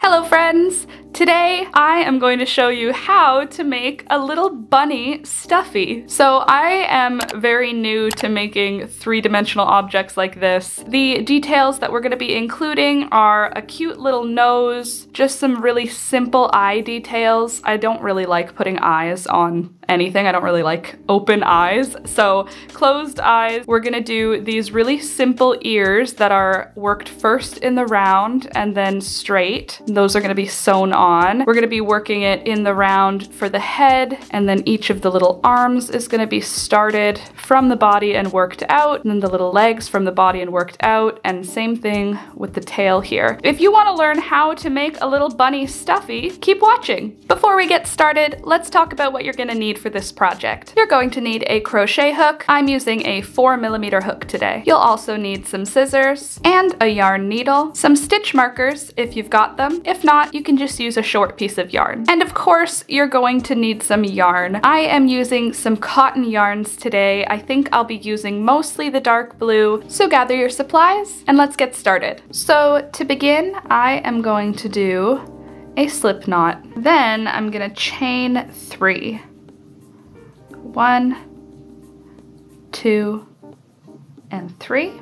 Hello friends! Today I am going to show you how to make a little bunny stuffy. So I am very new to making three-dimensional objects like this. The details that we're going to be including are a cute little nose, just some really simple eye details. I don't really like putting eyes on anything. I don't really like open eyes. So closed eyes. We're gonna do these really simple ears that are worked first in the round and then straight. Those are gonna be sewn on. We're gonna be working it in the round for the head, and then each of the little arms is gonna be started from the body and worked out, and then the little legs from the body and worked out, and same thing with the tail here. If you wanna learn how to make a little bunny stuffy, keep watching. Before we get started, let's talk about what you're gonna need for this project. You're going to need a crochet hook. I'm using a 4mm hook today. You'll also need some scissors and a yarn needle, some stitch markers if you've got them. If not, you can just use a short piece of yarn. And of course, you're going to need some yarn. I am using some cotton yarns today. I think I'll be using mostly the dark blue, so gather your supplies and let's get started. So to begin, I am going to do a slip knot. Then I'm gonna chain 3. 1, 2, and 3.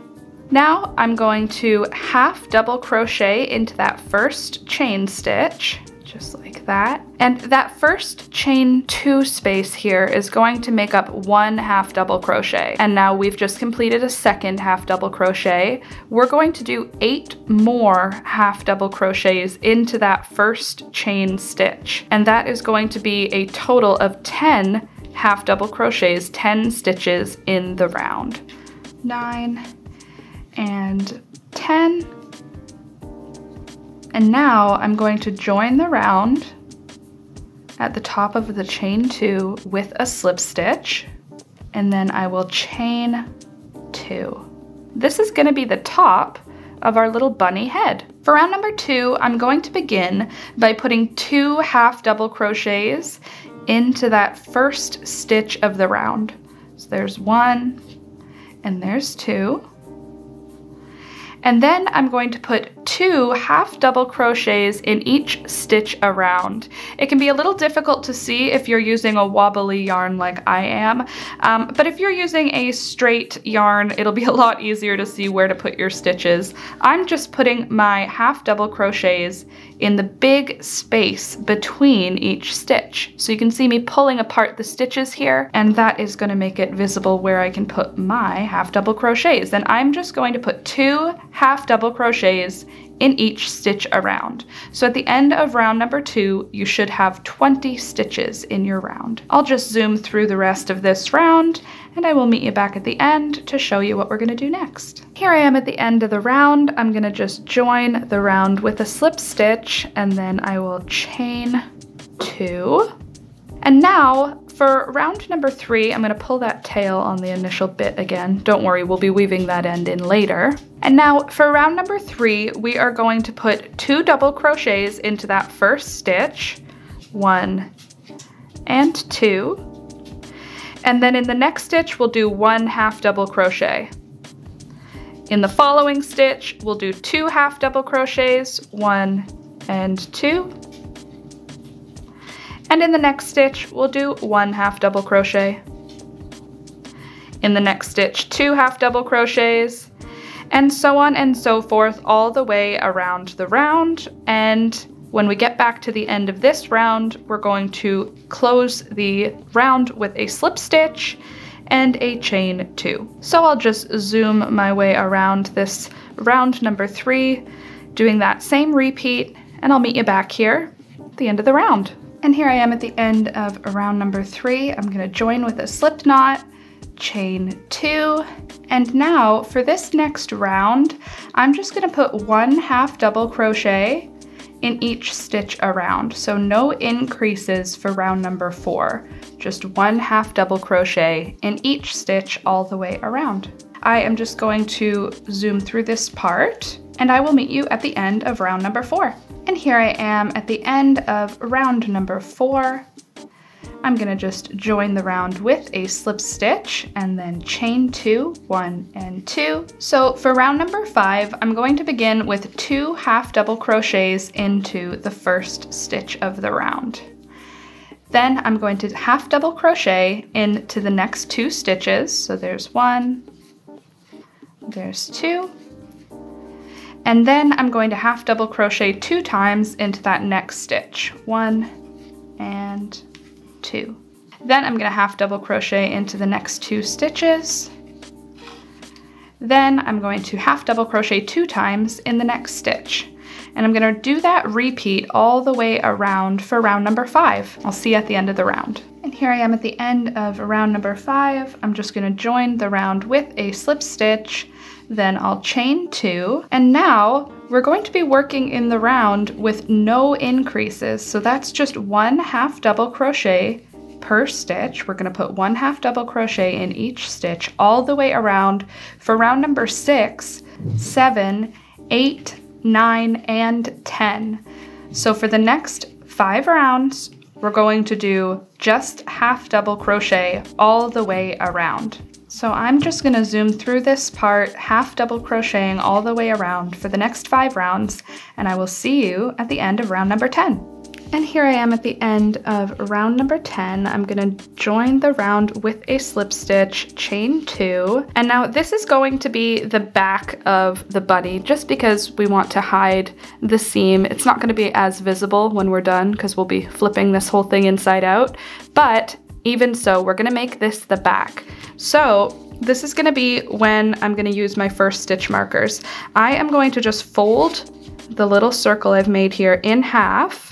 Now I'm going to half double crochet into that first chain stitch, just like that. And that first chain 2 space here is going to make up 1 half double crochet. And now we've just completed a second half double crochet. We're going to do 8 more half double crochets into that first chain stitch. And that is going to be a total of 10 half double crochets, 10 stitches in the round. 9 and 10. And now I'm going to join the round at the top of the chain 2 with a slip stitch, and then I will chain 2. This is going to be the top of our little bunny head. For round number 2, I'm going to begin by putting 2 half double crochets into that first stitch of the round. So there's 1 and there's 2. And then I'm going to put 2 half double crochets in each stitch around. It can be a little difficult to see if you're using a wobbly yarn like I am, but if you're using a straight yarn, it'll be a lot easier to see where to put your stitches. I'm just putting my half double crochets in the big space between each stitch. So you can see me pulling apart the stitches here, and that is going to make it visible where I can put my half double crochets. And I'm just going to put 2 half double crochets in each stitch around. So at the end of round number 2, you should have 20 stitches in your round. I'll just zoom through the rest of this round, and I will meet you back at the end to show you what we're gonna do next. Here I am at the end of the round. I'm gonna just join the round with a slip stitch, and then I will chain 2. And now for round number 3, I'm gonna pull that tail on the initial bit again. Don't worry, we'll be weaving that end in later. And now for round number 3, we are going to put 2 double crochets into that first stitch, 1 and 2. And then in the next stitch, we'll do 1 half double crochet. In the following stitch, we'll do 2 half double crochets, 1 and 2. And in the next stitch, we'll do 1 half double crochet. In the next stitch, 2 half double crochets, and so on and so forth all the way around the round. And when we get back to the end of this round, we're going to close the round with a slip stitch and a chain 2. So I'll just zoom my way around this round number 3, doing that same repeat, and I'll meet you back here at the end of the round. And here I am at the end of round number 3. I'm gonna join with a slip knot, chain 2, and now for this next round, I'm just gonna put 1 half double crochet in each stitch around. So no increases for round number 4, just 1 half double crochet in each stitch all the way around. I am just going to zoom through this part, and I will meet you at the end of round number 4. And here I am at the end of round number 4. I'm gonna just join the round with a slip stitch and then chain 2, 1 and 2. So for round number 5, I'm going to begin with 2 half double crochets into the first stitch of the round. Then I'm going to half double crochet into the next 2 stitches. So there's 1, there's 2, and then I'm going to half double crochet 2 times into that next stitch, 1 and 2. Then I'm going to half double crochet into the next 2 stitches. Then I'm going to half double crochet 2 times in the next stitch. And I'm going to do that repeat all the way around for round number 5. I'll see you at the end of the round. And here I am at the end of round number 5. I'm just going to join the round with a slip stitch, then I'll chain 2. And now we're going to be working in the round with no increases. So that's just 1 half double crochet per stitch. We're going to put 1 half double crochet in each stitch all the way around for round number 6, 7, 8, 9, and 10. So for the next 5 rounds, we're going to do just half double crochet all the way around. So I'm just going to zoom through this part, half double crocheting all the way around for the next 5 rounds, and I will see you at the end of round number 10. And here I am at the end of round number 10. I'm going to join the round with a slip stitch, chain 2. And now this is going to be the back of the bunny just because we want to hide the seam. It's not going to be as visible when we're done because we'll be flipping this whole thing inside out. But even so, we're going to make this the back. So this is going to be when I'm going to use my first stitch markers. I am going to just fold the little circle I've made here in half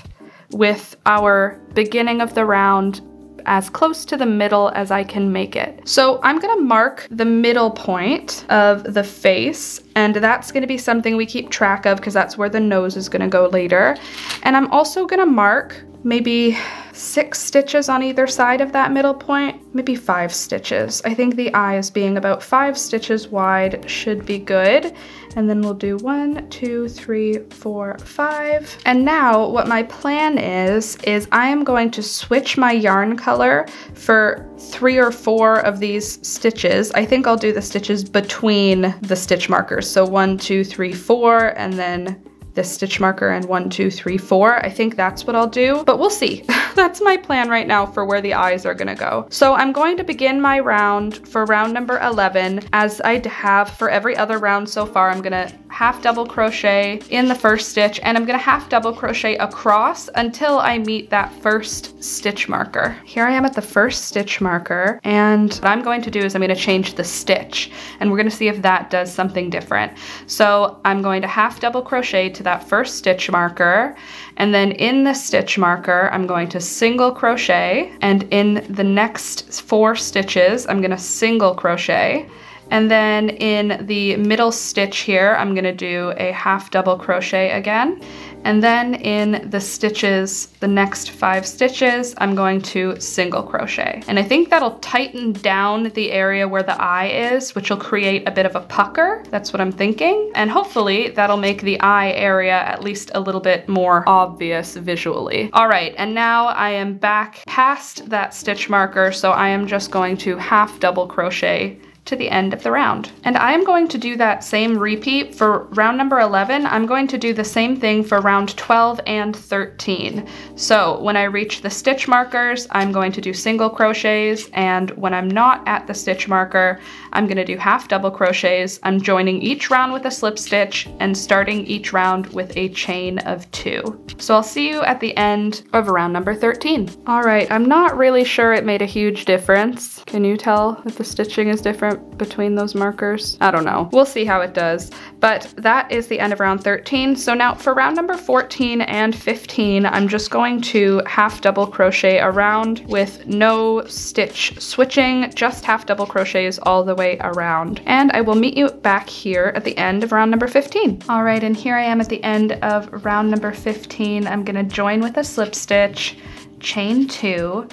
with our beginning of the round as close to the middle as I can make it. So I'm gonna mark the middle point of the face, and that's gonna be something we keep track of because that's where the nose is gonna go later. And I'm also gonna mark maybe 6 stitches on either side of that middle point, maybe 5 stitches. I think the eyes being about 5 stitches wide should be good. And then we'll do 1, 2, 3, 4, 5. And now what my plan is I am going to switch my yarn color for 3 or 4 of these stitches. I think I'll do the stitches between the stitch markers. So 1, 2, 3, 4, and then this stitch marker and 1, 2, 3, 4. I think that's what I'll do, but we'll see. That's my plan right now for where the eyes are gonna go. So I'm going to begin my round for round number 11 as I have for every other round so far. I'm gonna half double crochet in the first stitch and I'm gonna half double crochet across until I meet that first stitch marker. Here I am at the first stitch marker, and what I'm going to do is I'm gonna change the stitch and we're gonna see if that does something different. So I'm going to half double crochet to that first stitch marker, and then in the stitch marker I'm going to single crochet, and in the next 4 stitches I'm gonna single crochet, and then in the middle stitch here I'm gonna do a half double crochet again, and then in the stitches, the next 5 stitches, I'm going to single crochet. And I think that'll tighten down the area where the eye is, which will create a bit of a pucker. That's what I'm thinking. And hopefully that'll make the eye area at least a little bit more obvious visually. All right, and now I am back past that stitch marker, so I am just going to half double crochet to the end of the round. And I am going to do that same repeat for round number 11. I'm going to do the same thing for round 12 and 13. So when I reach the stitch markers, I'm going to do single crochets, and when I'm not at the stitch marker, I'm gonna do half double crochets. I'm joining each round with a slip stitch and starting each round with a chain of 2. So I'll see you at the end of round number 13. All right, I'm not really sure it made a huge difference. Can you tell if the stitching is different between those markers? I don't know. We'll see how it does. But that is the end of round 13. So now for round number 14 and 15, I'm just going to half double crochet around with no stitch switching, just half double crochets all the way around. And I will meet you back here at the end of round number 15. All right, and here I am at the end of round number 15. I'm gonna join with a slip stitch, chain 2,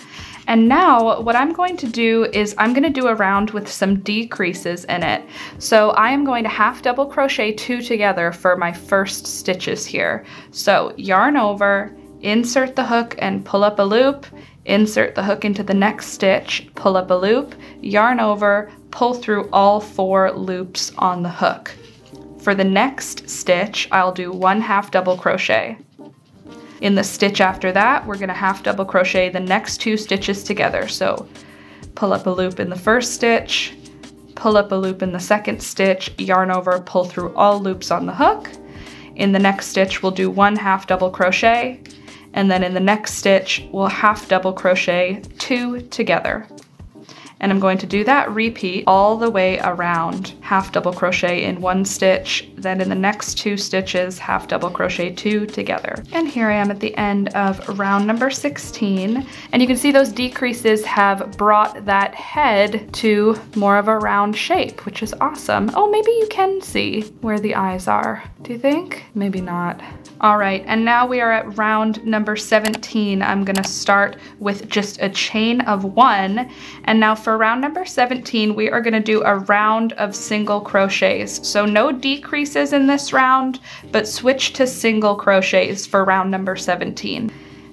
and now what I'm going to do is I'm gonna do a round with some decreases in it. So I am going to half double crochet 2 together for my first stitches here. So yarn over, insert the hook and pull up a loop, insert the hook into the next stitch, pull up a loop, yarn over, pull through all 4 loops on the hook. For the next stitch, I'll do 1 half double crochet. In the stitch after that, we're going to half double crochet the next 2 stitches together. So pull up a loop in the first stitch, pull up a loop in the second stitch, yarn over, pull through all loops on the hook. In the next stitch, we'll do 1 half double crochet, and then in the next stitch, we'll half double crochet 2 together. And I'm going to do that repeat all the way around. Half double crochet in 1 stitch, then in the next 2 stitches, half double crochet 2 together. And here I am at the end of round number 16. And you can see those decreases have brought that head to more of a round shape, which is awesome. Oh, maybe you can see where the eyes are. Do you think? Maybe not. All right, and now we are at round number 17. I'm gonna start with just a chain of 1. And now for round number 17, we are gonna do a round of single crochets. So no decreases in this round, but switch to single crochets for round number 17.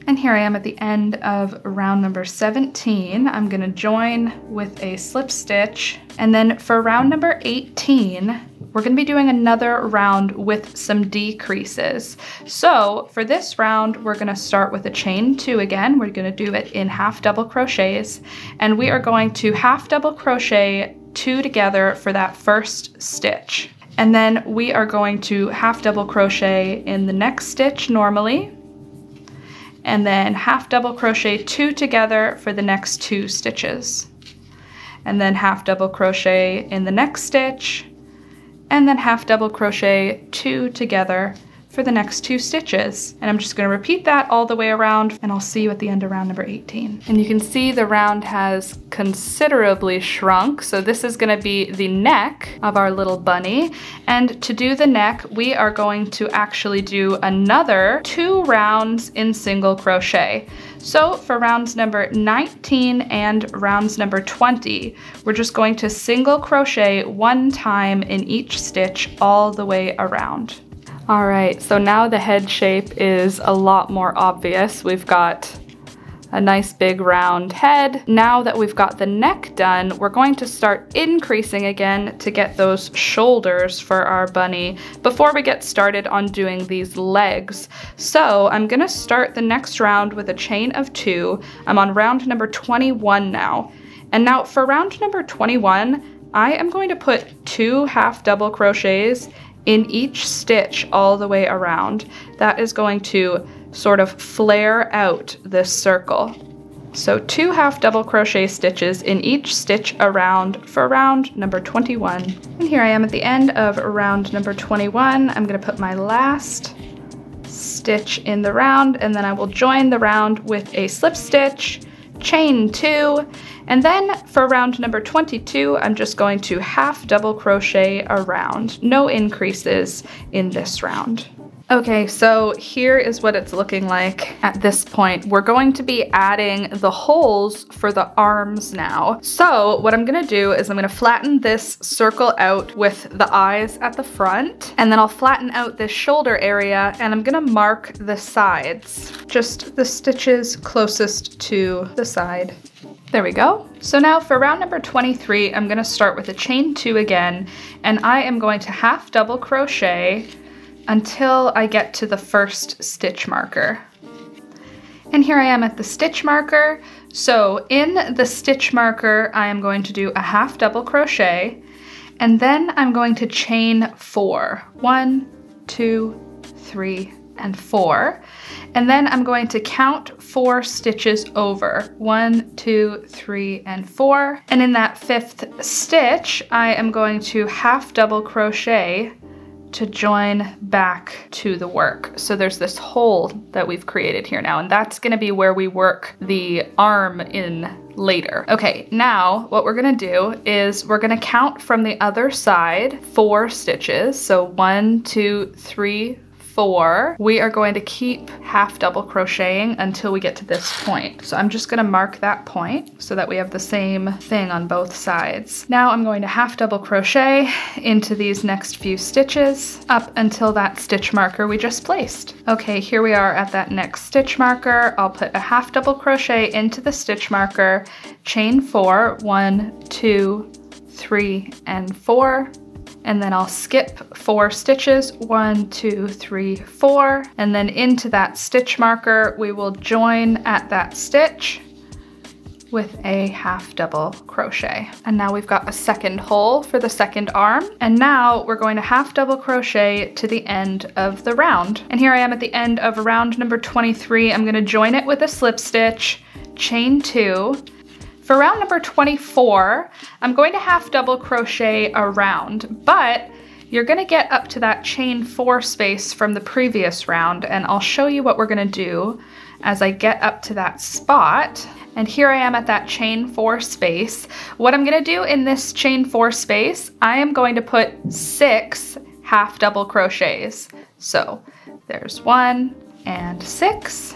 And here I am at the end of round number 17. I'm gonna join with a slip stitch. And then for round number 18, we're gonna be doing another round with some decreases. So for this round, we're gonna start with a chain 2 again. We're gonna do it in half double crochets. And we are going to half double crochet 2 together for that first stitch. And then we are going to half double crochet in the next stitch normally, and then half double crochet 2 together for the next 2 stitches. And then half double crochet in the next stitch, and then half double crochet 2 together for the next 2 stitches. And I'm just gonna repeat that all the way around, and I'll see you at the end of round number 18. And you can see the round has considerably shrunk. So this is gonna be the neck of our little bunny. And to do the neck, we are going to actually do another 2 rounds in single crochet. So for rounds number 19 and rounds number 20, we're just going to single crochet 1 time in each stitch all the way around. All right, so now the head shape is a lot more obvious. We've got a nice big round head. Now that we've got the neck done, we're going to start increasing again to get those shoulders for our bunny before we get started on doing these legs. So I'm gonna start the next round with a chain of 2. I'm on round number 21 now. And now for round number 21, I am going to put 2 half double crochets in each stitch all the way around. That is going to sort of flare out this circle. So 2 half double crochet stitches in each stitch around for round number 21. And here I am at the end of round number 21. I'm gonna put my last stitch in the round, and then I will join the round with a slip stitch, chain 2, and then for round number 22, I'm just going to half double crochet around. No increases in this round. Okay, so here is what it's looking like at this point. We're going to be adding the holes for the arms now. So what I'm gonna do is I'm gonna flatten this circle out with the eyes at the front, and then I'll flatten out this shoulder area, and I'm gonna mark the sides, just the stitches closest to the side. There we go. So now for round number 23, I'm gonna start with a chain 2 again, and I am going to half double crochet until I get to the first stitch marker. And here I am at the stitch marker. So in the stitch marker, I am going to do a half double crochet, and then I'm going to chain 4. 1, 2, 3, and 4. And then I'm going to count 4 stitches over. 1, 2, 3, and 4. And in that 5th stitch, I am going to half double crochet to join back to the work. So there's this hole that we've created here now, and that's gonna be where we work the arm in later. Okay, now what we're gonna do is we're gonna count from the other side 4 stitches. So 1, 2, 3, 24, we are going to keep half double crocheting until we get to this point. So I'm just gonna mark that point so that we have the same thing on both sides. Now I'm going to half double crochet into these next few stitches up until that stitch marker we just placed. Okay, here we are at that next stitch marker. I'll put a half double crochet into the stitch marker, chain 4, 1, 2, 3, and 4. And then I'll skip 4 stitches, 1, 2, 3, 4, and then into that stitch marker, we will join at that stitch with a half double crochet. And now we've got a second hole for the second arm. And now we're going to half double crochet to the end of the round. And here I am at the end of round number 23. I'm gonna join it with a slip stitch, chain 2. For round number 24, I'm going to half double crochet around, but you're gonna get up to that chain 4 space from the previous round, and I'll show you what we're gonna do as I get up to that spot. And here I am at that chain 4 space. What I'm gonna do in this chain 4 space, I am going to put 6 half double crochets. So there's 1 and 6.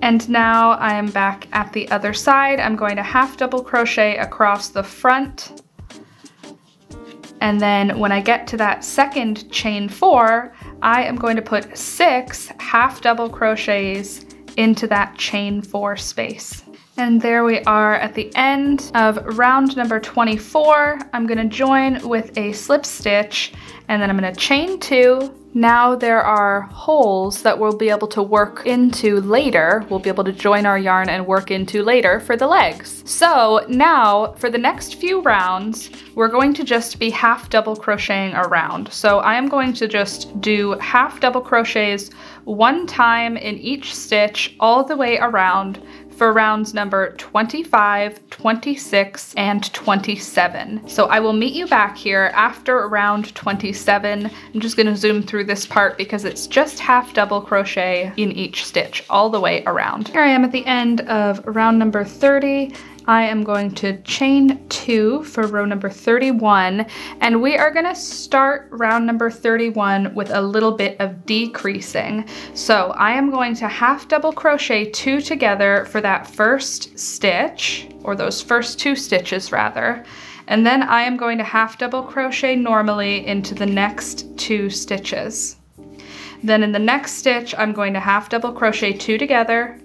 And now I'm back at the other side. I'm going to half double crochet across the front. And then when I get to that second chain 4, I am going to put 6 half double crochets into that chain 4 space. And there we are at the end of round number 24. I'm gonna join with a slip stitch, and then I'm gonna chain 2. Now there are holes that we'll be able to work into later. We'll be able to join our yarn and work into later for the legs. So now for the next few rounds, we're going to just be half double crocheting around. So I am going to just do half double crochets 1 time in each stitch all the way around for rounds number 25, 26, and 27. So I will meet you back here after round 27. I'm just gonna zoom through this part because it's just half double crochet in each stitch all the way around. Here I am at the end of round number 30. I am going to chain 2 for row number 31, and we are gonna start round number 31 with a little bit of decreasing. So I am going to half double crochet 2 together for that first stitch, or those first 2 stitches rather, and then I am going to half double crochet normally into the next 2 stitches. Then in the next stitch, I'm going to half double crochet 2 together,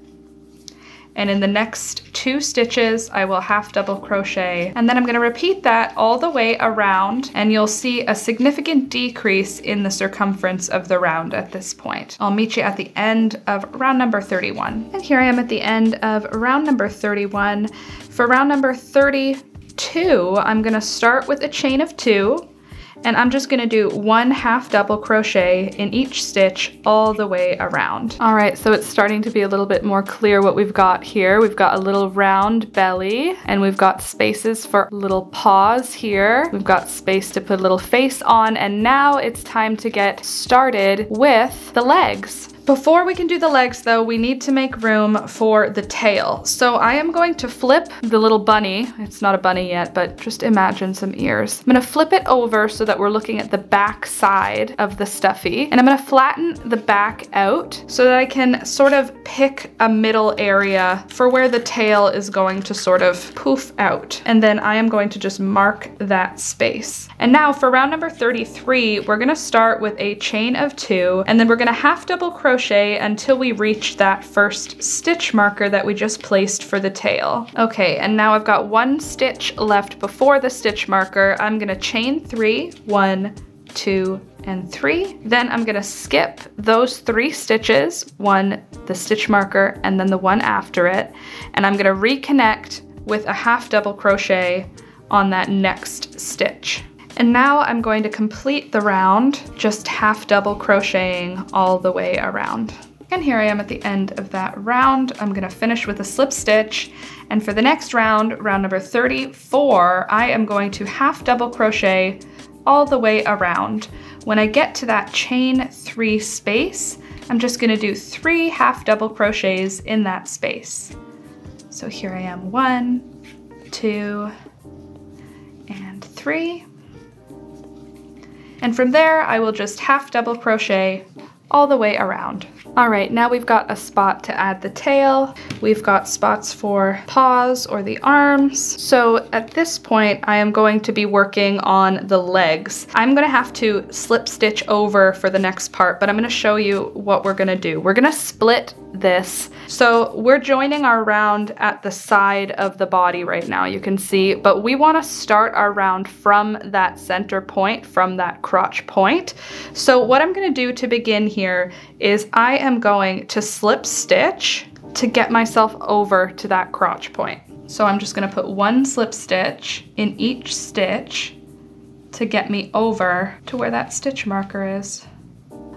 and in the next 2 stitches, I will half double crochet. And then I'm gonna repeat that all the way around, and you'll see a significant decrease in the circumference of the round at this point. I'll meet you at the end of round number 31. And here I am at the end of round number 31. For round number 32, I'm gonna start with a chain of 2, and I'm just gonna do 1 half double crochet in each stitch all the way around. All right, so it's starting to be a little bit more clear what we've got here. We've got a little round belly, and we've got spaces for little paws here. We've got space to put a little face on, and now it's time to get started with the legs. Before we can do the legs though, we need to make room for the tail. So I am going to flip the little bunny. It's not a bunny yet, but just imagine some ears. I'm gonna flip it over so that we're looking at the back side of the stuffy. And I'm gonna flatten the back out so that I can sort of pick a middle area for where the tail is going to sort of poof out. And then I am going to just mark that space. And now for round number 33, we're gonna start with a chain of 2, and then we're gonna half double crochet until we reach that first stitch marker that we just placed for the tail. Okay, and now I've got 1 stitch left before the stitch marker. I'm gonna chain 3, 1, 2, and 3. Then I'm gonna skip those 3 stitches, the stitch marker, and then the one after it, and I'm gonna reconnect with a half double crochet on that next stitch. And now I'm going to complete the round, just half double crocheting all the way around. And here I am at the end of that round. I'm gonna finish with a slip stitch. And for the next round, round number 34, I am going to half double crochet all the way around. When I get to that chain 3 space, I'm just gonna do 3 half double crochets in that space. So here I am, 1, 2, and 3. And from there, I will just half double crochet all the way around. All right, now we've got a spot to add the tail. We've got spots for paws or the arms. So at this point, I am going to be working on the legs. I'm gonna have to slip stitch over for the next part, but I'm gonna show you what we're gonna do. We're gonna split this. So we're joining our round at the side of the body right now, you can see, but we wanna start our round from that center point, from that crotch point. So what I'm gonna do to begin here is I am going to slip stitch to get myself over to that crotch point. So I'm just gonna put one slip stitch in each stitch to get me over to where that stitch marker is.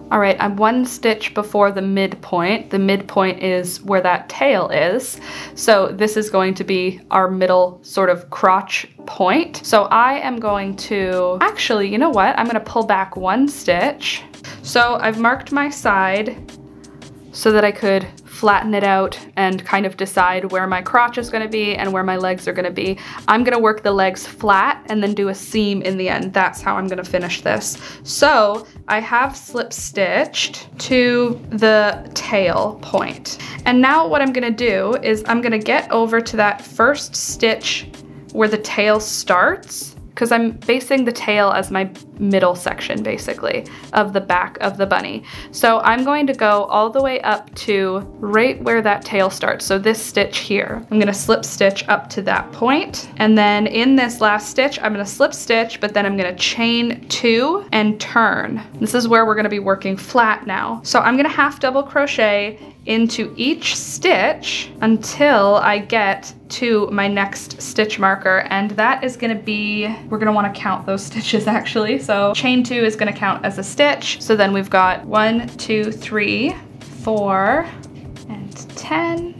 All right, I'm one stitch before the midpoint. The midpoint is where that tail is. So this is going to be our middle sort of crotch point. So I am going to, actually, you know what? I'm gonna pull back one stitch. So I've marked my side so that I could flatten it out and kind of decide where my crotch is gonna be and where my legs are gonna be. I'm gonna work the legs flat and then do a seam in the end. That's how I'm gonna finish this. So I have slip stitched to the tail point. And now what I'm gonna do is I'm gonna get over to that first stitch where the tail starts, because I'm basing the tail as my middle section, basically, of the back of the bunny. So I'm going to go all the way up to right where that tail starts. So this stitch here, I'm gonna slip stitch up to that point. And then in this last stitch, I'm gonna slip stitch, but then I'm gonna chain 2 and turn. This is where we're gonna be working flat now. So I'm gonna half double crochet into each stitch until I get to my next stitch marker, and that is gonna be, we're gonna wanna count those stitches actually. So chain 2 is gonna count as a stitch. So then we've got 1, 2, 3, 4, and 10.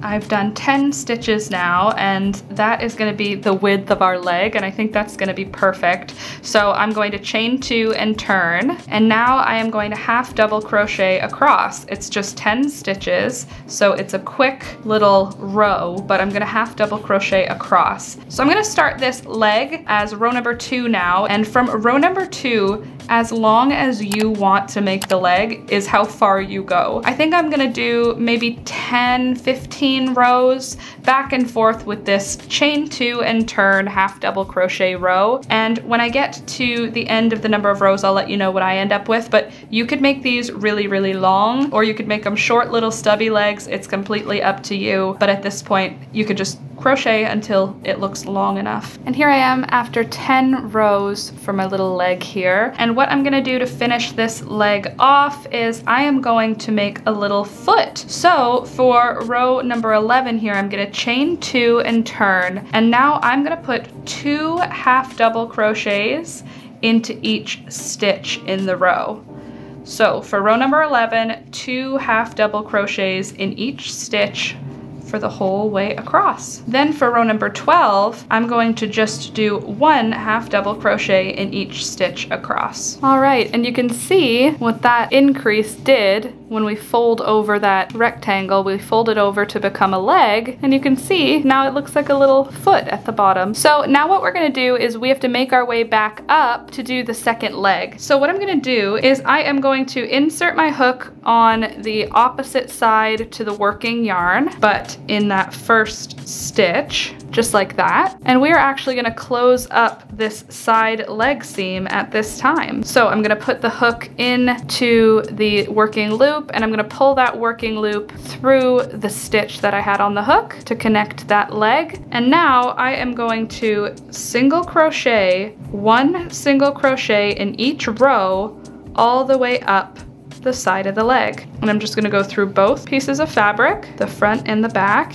I've done 10 stitches now, and that is gonna be the width of our leg, and I think that's gonna be perfect. So I'm going to chain 2 and turn, and now I am going to half double crochet across. It's just 10 stitches, so it's a quick little row, but I'm gonna half double crochet across. So I'm gonna start this leg as row number 2 now, and from row number 2, as long as you want to make the leg is how far you go. I think I'm gonna do maybe 10, 15 rows back and forth with this chain 2 and turn half double crochet row. And when I get to the end of the number of rows, I'll let you know what I end up with, but you could make these really, really long, or you could make them short little stubby legs. It's completely up to you. But at this point, you could just crochet until it looks long enough. And here I am after 10 rows for my little leg here. And what I'm gonna do to finish this leg off is I am going to make a little foot. So for row number 11 here, I'm gonna chain 2 and turn. And now I'm gonna put 2 half double crochets into each stitch in the row. So for row number 11, 2 half double crochets in each stitch for the whole way across. Then for row number 12, I'm going to just do 1 half double crochet in each stitch across. All right, and you can see what that increase did when we fold over that rectangle. We fold it over to become a leg, and you can see now it looks like a little foot at the bottom. So now what we're gonna do is we have to make our way back up to do the second leg. So what I'm gonna do is I am going to insert my hook on the opposite side to the working yarn, but in that first stitch, just like that. And we are actually gonna close up this side leg seam at this time. So I'm gonna put the hook into the working loop, and I'm gonna pull that working loop through the stitch that I had on the hook to connect that leg. And now I am going to single crochet, 1 single crochet in each row all the way up the side of the leg. And I'm just gonna go through both pieces of fabric, the front and the back,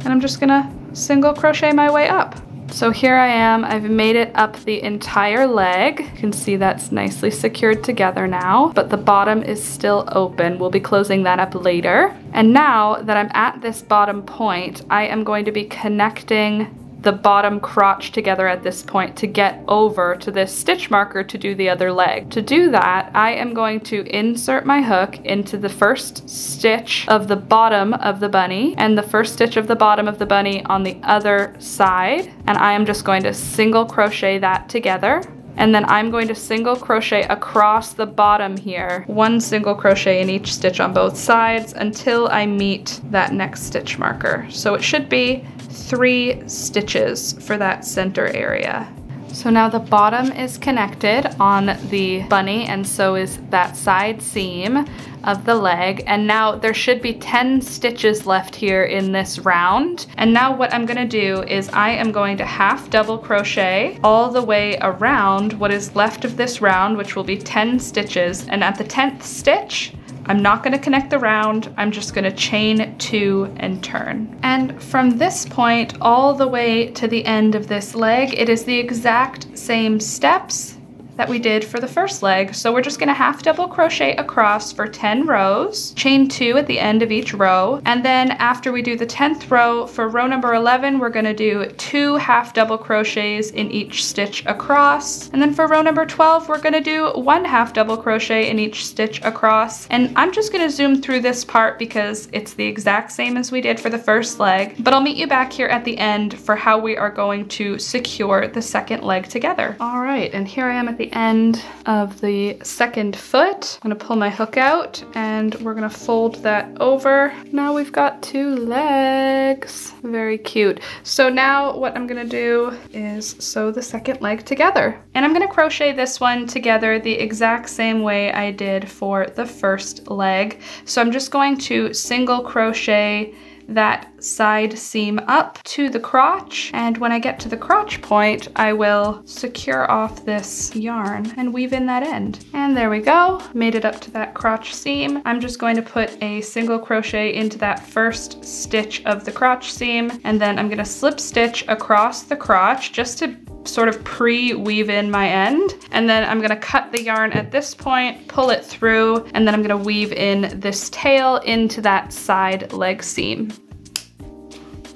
and I'm just gonna single crochet my way up. So here I am, I've made it up the entire leg. You can see that's nicely secured together now, but the bottom is still open. We'll be closing that up later. And now that I'm at this bottom point, I am going to be connecting the bottom crotch together at this point to get over to this stitch marker to do the other leg. To do that, I am going to insert my hook into the first stitch of the bottom of the bunny and the first stitch of the bottom of the bunny on the other side. And I am just going to single crochet that together and then I'm going to single crochet across the bottom here, 1 single crochet in each stitch on both sides until I meet that next stitch marker. So it should be 3 stitches for that center area. So now the bottom is connected on the bunny, and so is that side seam of the leg. And now there should be 10 stitches left here in this round. And now what I'm gonna do is I am going to half double crochet all the way around what is left of this round, which will be 10 stitches. And at the 10th stitch, I'm not gonna connect the round, I'm just gonna chain 2 and turn. And from this point all the way to the end of this leg, it is the exact same steps that we did for the first leg. So we're just gonna half double crochet across for 10 rows, chain 2 at the end of each row, and then after we do the 10th row, for row number 11, we're gonna do 2 half double crochets in each stitch across, and then for row number 12, we're gonna do 1 half double crochet in each stitch across. And I'm just gonna zoom through this part because it's the exact same as we did for the first leg, but I'll meet you back here at the end for how we are going to secure the second leg together. All right, and here I am at the end of the second foot. I'm gonna pull my hook out and we're gonna fold that over. Now we've got 2 legs. Very cute. So now what I'm gonna do is sew the second leg together. And I'm gonna crochet this one together the exact same way I did for the first leg. So I'm just going to single crochet that side seam up to the crotch, and when I get to the crotch point I will secure off this yarn and weave in that end. And there we go, made it up to that crotch seam. I'm just going to put a single crochet into that first stitch of the crotch seam, and then I'm going to slip stitch across the crotch just to sort of pre-weave in my end, and then I'm gonna cut the yarn at this point, pull it through, and then I'm gonna weave in this tail into that side leg seam.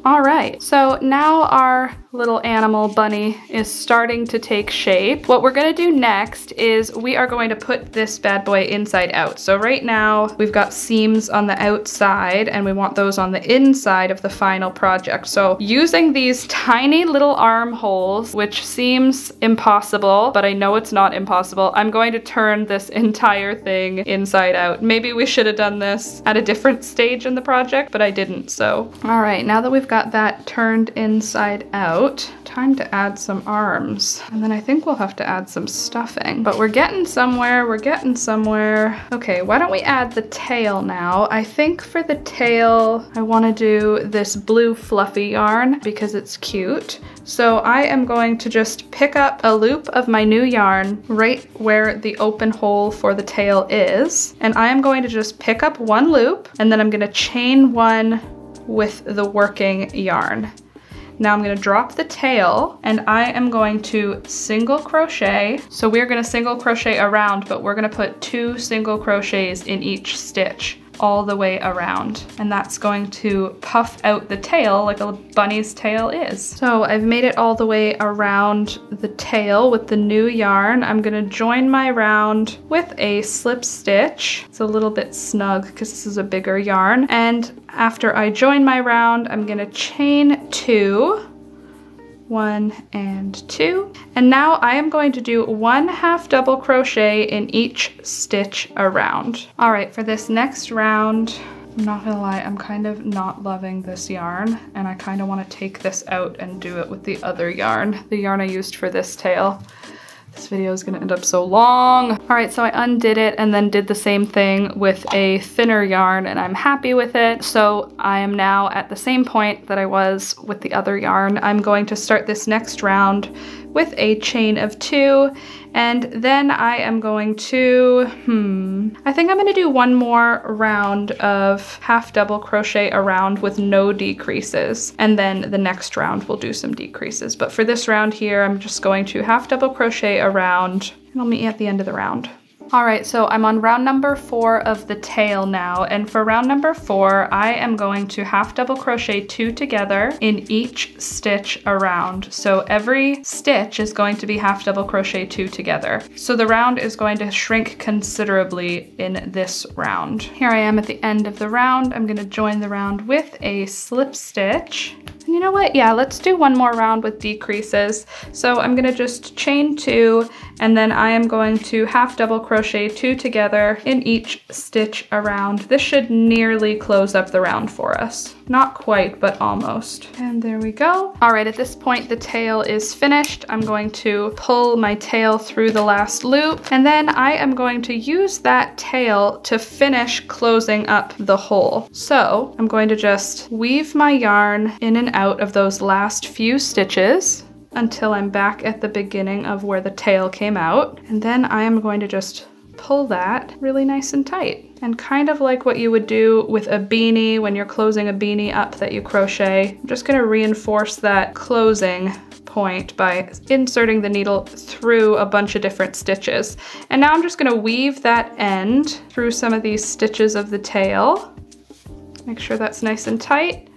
All right, so now our little animal bunny is starting to take shape. What we're gonna do next is we are going to put this bad boy inside out. So right now we've got seams on the outside and we want those on the inside of the final project. So using these tiny little armholes, which seems impossible, but I know it's not impossible, I'm going to turn this entire thing inside out. Maybe we should have done this at a different stage in the project, but I didn't, so. All right, now that we've got that turned inside out, time to add some arms. And then I think we'll have to add some stuffing. But we're getting somewhere, we're getting somewhere. Okay, why don't we add the tail now? I think for the tail, I wanna do this blue fluffy yarn because it's cute. So I am going to just pick up a loop of my new yarn right where the open hole for the tail is. And I am going to just pick up 1 loop and then I'm gonna chain 1 with the working yarn. Now I'm gonna drop the tail and I am going to single crochet. So we're gonna single crochet around, but we're gonna put 2 single crochets in each stitch all the way around. And that's going to puff out the tail like a bunny's tail is. So I've made it all the way around the tail with the new yarn. I'm gonna join my round with a slip stitch. It's a little bit snug because this is a bigger yarn. And after I join my round, I'm gonna chain 2. 1 and 2. And now I am going to do 1 half double crochet in each stitch around. All right, for this next round, I'm not gonna lie, I'm kind of not loving this yarn and I kind of want to take this out and do it with the other yarn, the yarn I used for this tail. This video is gonna end up so long. All right, so I undid it and then did the same thing with a thinner yarn and I'm happy with it. So I am now at the same point that I was with the other yarn. I'm going to start this next round with a chain of 2, and then I am going to, I think I'm gonna do 1 more round of half double crochet around with no decreases, and then the next round we'll do some decreases. But for this round here, I'm just going to half double crochet around, and I'll meet you at the end of the round. All right, so I'm on round number 4 of the tail now, and for round number 4, I am going to half double crochet 2 together in each stitch around. So every stitch is going to be half double crochet 2 together. So the round is going to shrink considerably in this round. Here I am at the end of the round. I'm gonna join the round with a slip stitch. You know what? Yeah, let's do one more round with decreases. So I'm gonna just chain 2, and then I am going to half double crochet 2 together in each stitch around. This should nearly close up the round for us. Not quite, but almost. And there we go. All right, at this point, the tail is finished. I'm going to pull my tail through the last loop, and then I am going to use that tail to finish closing up the hole. So I'm going to just weave my yarn in and out of those last few stitches until I'm back at the beginning of where the tail came out. And then I am going to just pull that really nice and tight. And kind of like what you would do with a beanie when you're closing a beanie up that you crochet, I'm just gonna reinforce that closing point by inserting the needle through a bunch of different stitches. And now I'm just gonna weave that end through some of these stitches of the tail. Make sure that's nice and tight.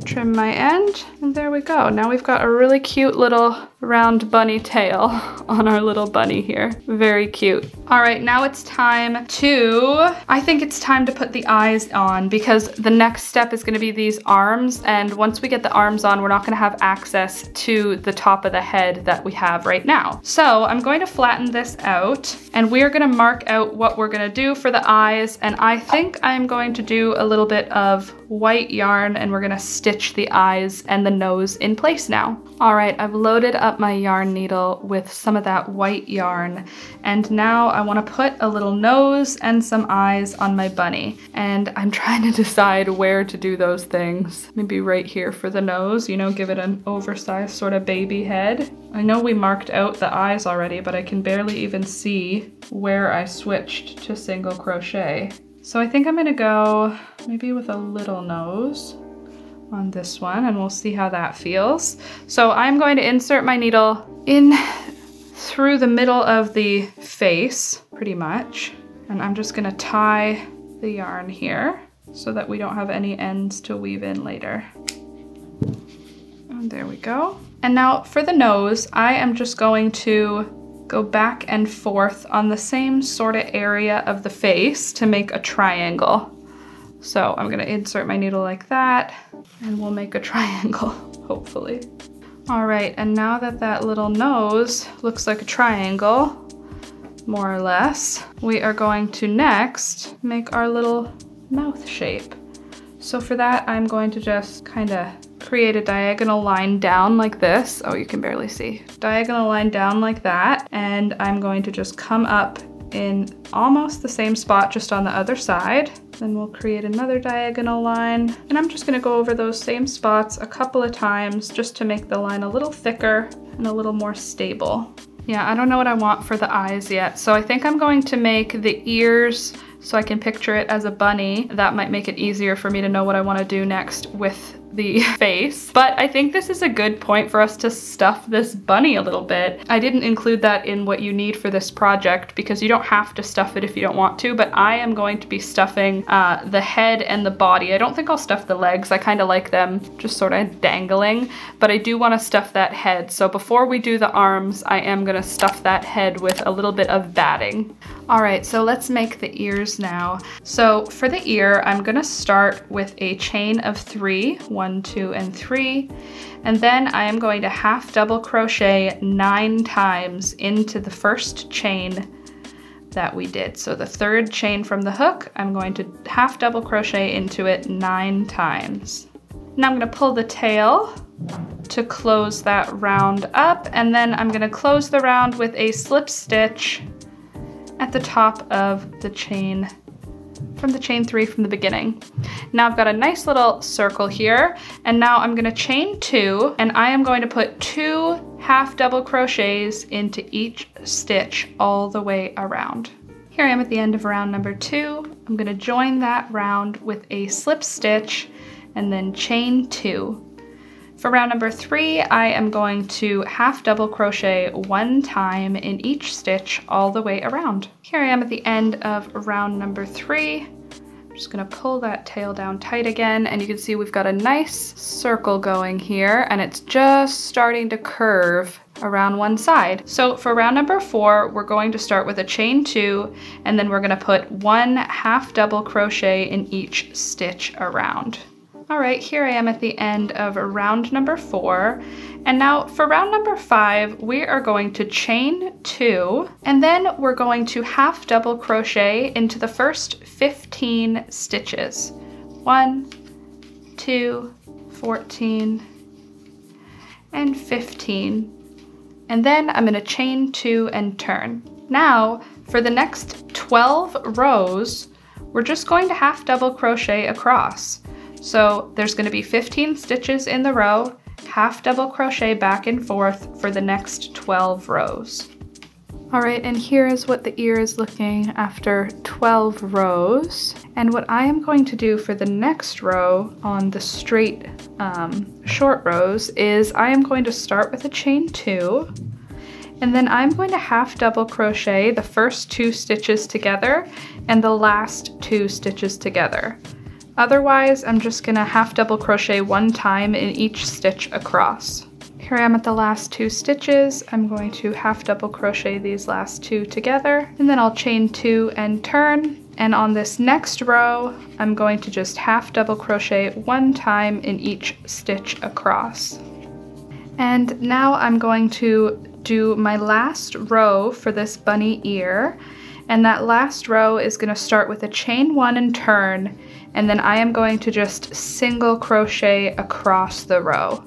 Trim my end, and there we go. Now we've got a really cute little round bunny tail on our little bunny here. Very cute. All right, now it's time to, I think it's time to put the eyes on, because the next step is gonna be these arms, and once we get the arms on, we're not gonna have access to the top of the head that we have right now. So I'm going to flatten this out, and we're gonna mark out what we're gonna do for the eyes, and I think I'm going to do a little bit of white yarn, and we're gonna stitch the eyes and the nose in place now. All right, I've loaded up my yarn needle with some of that white yarn, and now I want to put a little nose and some eyes on my bunny, and I'm trying to decide where to do those things. Maybe right here for the nose, you know, give it an oversized sort of baby head. I know we marked out the eyes already, but I can barely even see where I switched to single crochet. So I think I'm gonna go maybe with a little nose on this one, and we'll see how that feels. So I'm going to insert my needle in through the middle of the face, pretty much. And I'm just gonna tie the yarn here so that we don't have any ends to weave in later. And there we go. And now for the nose, I am just going to go back and forth on the same sort of area of the face to make a triangle. So I'm gonna insert my needle like that, and we'll make a triangle, hopefully. All right, and now that that little nose looks like a triangle, more or less, we are going to next make our little mouth shape. So for that, I'm going to just kind of create a diagonal line down like this. Oh, you can barely see. Diagonal line down like that, and I'm going to just come up in almost the same spot, just on the other side. Then we'll create another diagonal line, and I'm just gonna go over those same spots a couple of times just to make the line a little thicker and a little more stable. Yeah, I don't know what I want for the eyes yet, so I think I'm going to make the ears so I can picture it as a bunny. That might make it easier for me to know what I want to do next with the face. But I think this is a good point for us to stuff this bunny a little bit. I didn't include that in what you need for this project because you don't have to stuff it if you don't want to, but I am going to be stuffing the head and the body. I don't think I'll stuff the legs. I kind of like them just sort of dangling, but I do want to stuff that head. So before we do the arms, I am going to stuff that head with a little bit of batting. All right, so let's make the ears now. So for the ear, I'm gonna start with a chain of 3, 1, 2, and 3, and then I am going to half double crochet 9 times into the first chain that we did. So the third chain from the hook, I'm going to half double crochet into it 9 times. Now I'm gonna pull the tail to close that round up, and then I'm gonna close the round with a slip stitch at the top of the chain, from the chain 3 from the beginning. Now I've got a nice little circle here, and now I'm gonna chain 2, and I am going to put 2 half double crochets into each stitch all the way around. Here I am at the end of round number 2. I'm gonna join that round with a slip stitch and then chain 2. For round number 3, I am going to half double crochet 1 time in each stitch all the way around. Here I am at the end of round number 3. I'm just gonna pull that tail down tight again, and you can see we've got a nice circle going here, and it's just starting to curve around one side. So for round number 4, we're going to start with a chain 2, and then we're gonna put 1 half double crochet in each stitch around. All right, here I am at the end of round number 4. And now for round number 5, we are going to chain 2, and then we're going to half double crochet into the first 15 stitches. 1, 2, 14, and 15. And then I'm gonna chain 2 and turn. Now, for the next 12 rows, we're just going to half double crochet across. So there's gonna be 15 stitches in the row, half double crochet back and forth for the next 12 rows. All right, and here is what the ear is looking after 12 rows. And what I am going to do for the next row on the straight short rows is I am going to start with a chain 2, and then I'm going to half double crochet the first 2 stitches together and the last 2 stitches together. Otherwise, I'm just gonna half double crochet 1 time in each stitch across. Here I am at the last 2 stitches. I'm going to half double crochet these last 2 together, and then I'll chain 2 and turn. And on this next row, I'm going to just half double crochet 1 time in each stitch across. And now I'm going to do my last row for this bunny ear. And that last row is going to start with a chain 1 and turn, and then I am going to just single crochet across the row.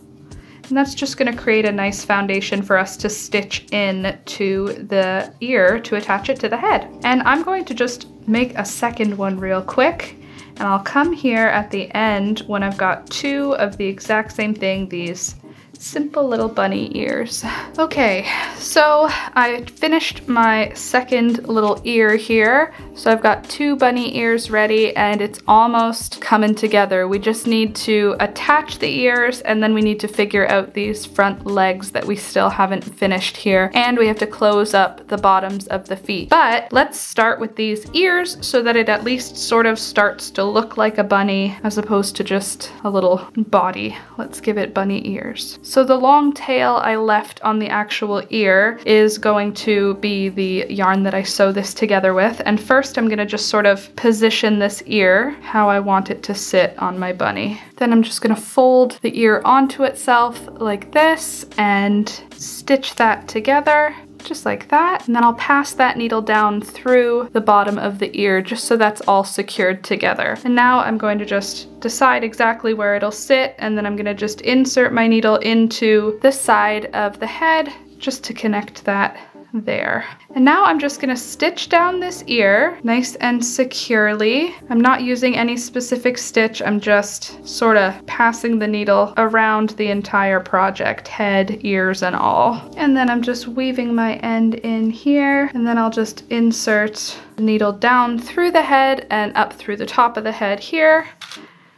And that's just going to create a nice foundation for us to stitch in to the ear to attach it to the head. And I'm going to just make a second one real quick, and I'll come here at the end when I've got 2 of the exact same thing, these simple little bunny ears. Okay, so I finished my second little ear here. So I've got 2 bunny ears ready, and it's almost coming together. We just need to attach the ears, and then we need to figure out these front legs that we still haven't finished here. And we have to close up the bottoms of the feet. But let's start with these ears so that it at least sort of starts to look like a bunny as opposed to just a little body. Let's give it bunny ears. So the long tail I left on the actual ear is going to be the yarn that I sew this together with. And first I'm gonna just sort of position this ear how I want it to sit on my bunny. Then I'm just gonna fold the ear onto itself like this and stitch that together. Just like that, and then I'll pass that needle down through the bottom of the ear just so that's all secured together. And now I'm going to just decide exactly where it'll sit, and then I'm going to just insert my needle into the side of the head just to connect that there. And now I'm just going to stitch down this ear nice and securely. I'm not using any specific stitch, I'm just sort of passing the needle around the entire project, head, ears, and all. And then I'm just weaving my end in here, and then I'll just insert the needle down through the head and up through the top of the head here,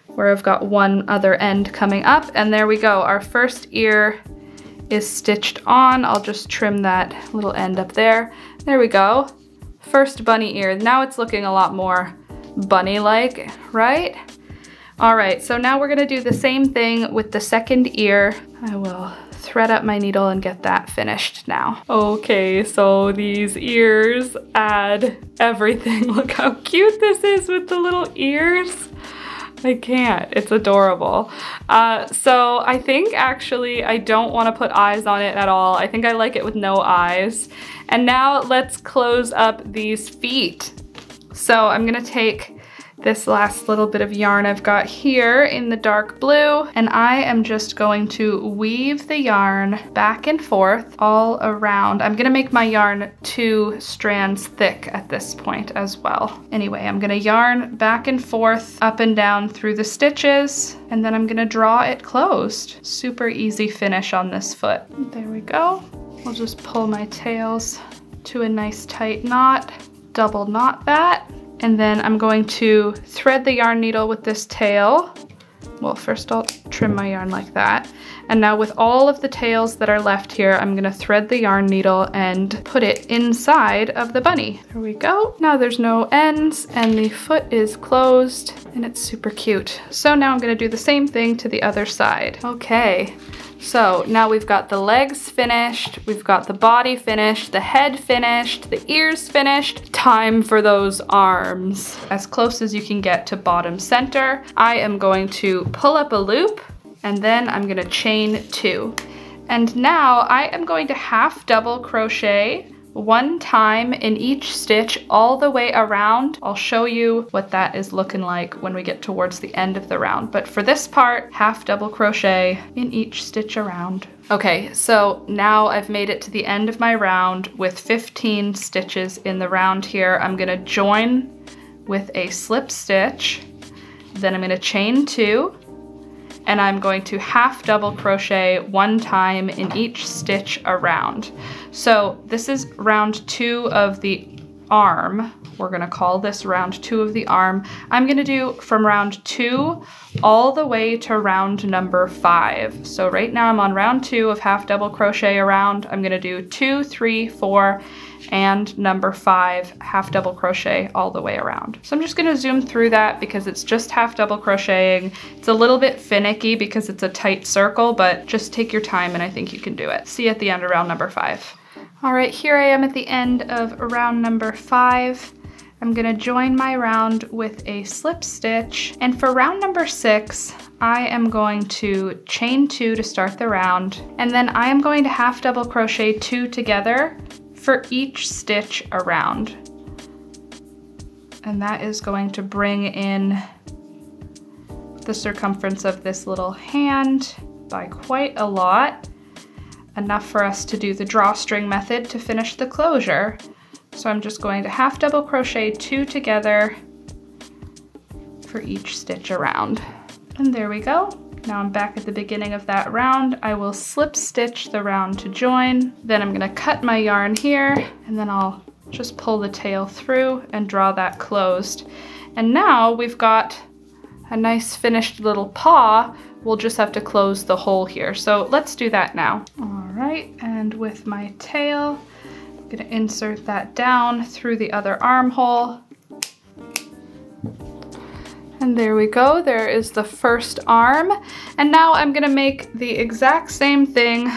where I've got one other end coming up. And there we go, our first ear is stitched on. I'll just trim that little end up there. There we go. First bunny ear. Now it's looking a lot more bunny-like, right? All right, so now we're gonna do the same thing with the second ear. I will thread up my needle and get that finished now. Okay, so these ears add everything. Look how cute this is with the little ears. I can't, it's adorable. So I think actually I don't want to put eyes on it at all. I think I like it with no eyes. And now let's close up these feet. So I'm gonna take this last little bit of yarn I've got here in the dark blue, and I am just going to weave the yarn back and forth all around. I'm gonna make my yarn 2 strands thick at this point as well. Anyway, I'm gonna yarn back and forth, up and down through the stitches, and then I'm gonna draw it closed. Super easy finish on this foot. There we go. I'll just pull my tails to a nice tight knot, double knot that. And then I'm going to thread the yarn needle with this tail. Well, first I'll trim my yarn like that. And now with all of the tails that are left here, I'm gonna thread the yarn needle and put it inside of the bunny. There we go. Now there's no ends and the foot is closed and it's super cute. So now I'm gonna do the same thing to the other side. Okay, So now we've got the legs finished, we've got the body finished, the head finished, the ears finished. Time for those arms. As close as you can get to bottom center, I am going to pull up a loop and then I'm gonna chain 2. And now I am going to half double crochet 1 time in each stitch all the way around. I'll show you what that is looking like when we get towards the end of the round. But for this part, half double crochet in each stitch around. Okay, so now I've made it to the end of my round with 15 stitches in the round here. I'm gonna join with a slip stitch, then I'm gonna chain 2, and I'm going to half double crochet 1 time in each stitch around. So this is round 2 of the arm. We're gonna call this round 2 of the arm. I'm gonna do from round 2 all the way to round number 5. So right now I'm on round 2 of half double crochet around. I'm gonna do 2, 3, 4, and number 5 half double crochet all the way around. So I'm just gonna zoom through that because it's just half double crocheting. It's a little bit finicky because it's a tight circle, but just take your time and I think you can do it. See you at the end of round number 5. All right, here I am at the end of round number 5. I'm gonna join my round with a slip stitch. And for round number 6, I am going to chain 2 to start the round. And then I am going to half double crochet 2 together for each stitch around. And that is going to bring in the circumference of this little hand by quite a lot, enough for us to do the drawstring method to finish the closure. So I'm just going to half double crochet 2 together for each stitch around. And there we go. Now I'm back at the beginning of that round. I will slip stitch the round to join. Then I'm gonna cut my yarn here and then I'll just pull the tail through and draw that closed. And now we've got a nice finished little paw. We'll just have to close the hole here. So let's do that now. All right, and with my tail, I'm gonna insert that down through the other armhole. And there we go, there is the first arm. And now I'm gonna make the exact same thing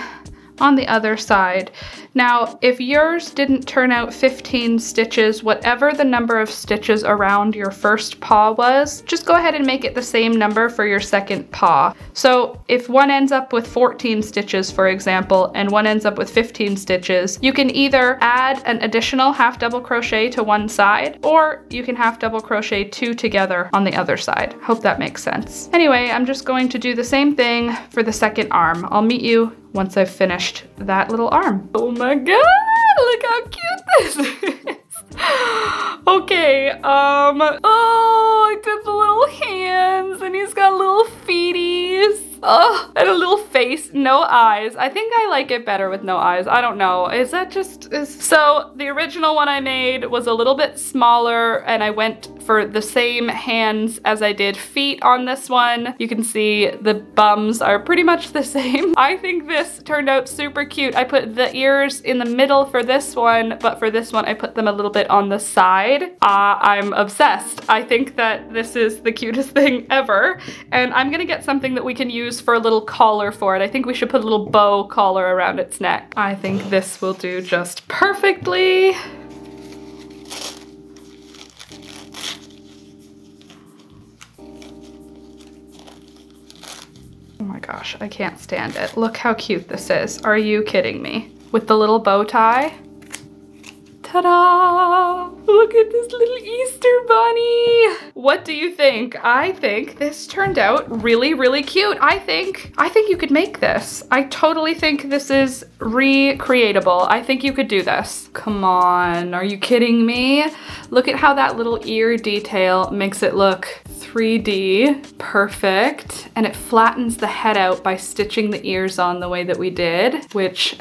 on the other side. Now, if yours didn't turn out 15 stitches, whatever the number of stitches around your first paw was, just go ahead and make it the same number for your second paw. So if one ends up with 14 stitches, for example, and one ends up with 15 stitches, you can either add an additional half double crochet to one side, or you can half double crochet 2 together on the other side. Hope that makes sense. Anyway, I'm just going to do the same thing for the second arm. I'll meet you once I've finished that little arm. Oh my god, look how cute this is. Okay, oh, I did the little hands and he's got little feeties. Oh, and a little face, no eyes. I think I like it better with no eyes. I don't know. Is that just... So the original one I made was a little bit smaller and I went for the same hands as I did feet on this one. You can see the bums are pretty much the same. I think this turned out super cute. I put the ears in the middle for this one, but for this one I put them a little bit on the side. I'm obsessed. I think that this is the cutest thing ever, and I'm gonna get something that we can use for a little collar for it. I think we should put a little bow collar around its neck. I think this will do just perfectly. Oh my gosh, I can't stand it. Look how cute this is. Are you kidding me? With the little bow tie. Ta-da! Look at this little Easter bunny! What do you think? I think this turned out really, really cute. I think you could make this. I totally think this is recreatable. I think you could do this. Come on, are you kidding me? Look at how that little ear detail makes it look 3D. Perfect. And it flattens the head out by stitching the ears on the way that we did, which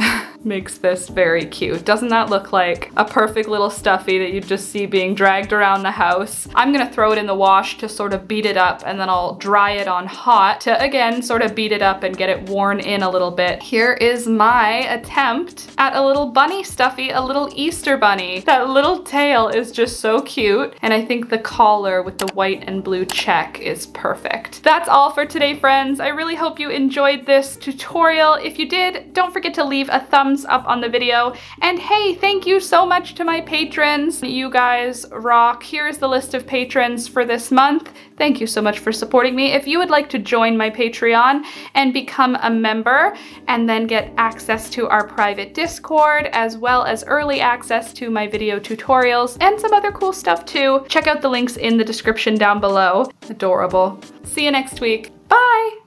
makes this very cute. Doesn't that look like a perfect little stuffy that you just see being dragged around the house? I'm gonna throw it in the wash to sort of beat it up, and then I'll dry it on hot to, again, sort of beat it up and get it worn in a little bit. Here is my attempt at a little bunny stuffy, a little Easter bunny. That little tail is just so cute, and I think the collar with the white and blue check is perfect. That's all for today, friends. I really hope you enjoyed this tutorial. If you did, don't forget to leave a thumbs up on the video. And hey, thank you so much to my patrons. You guys rock. Here's the list of patrons for this month. Thank you so much for supporting me. If you would like to join my Patreon and become a member and then get access to our private Discord, as well as early access to my video tutorials and some other cool stuff too, check out the links in the description down below. Adorable. See you next week. Bye!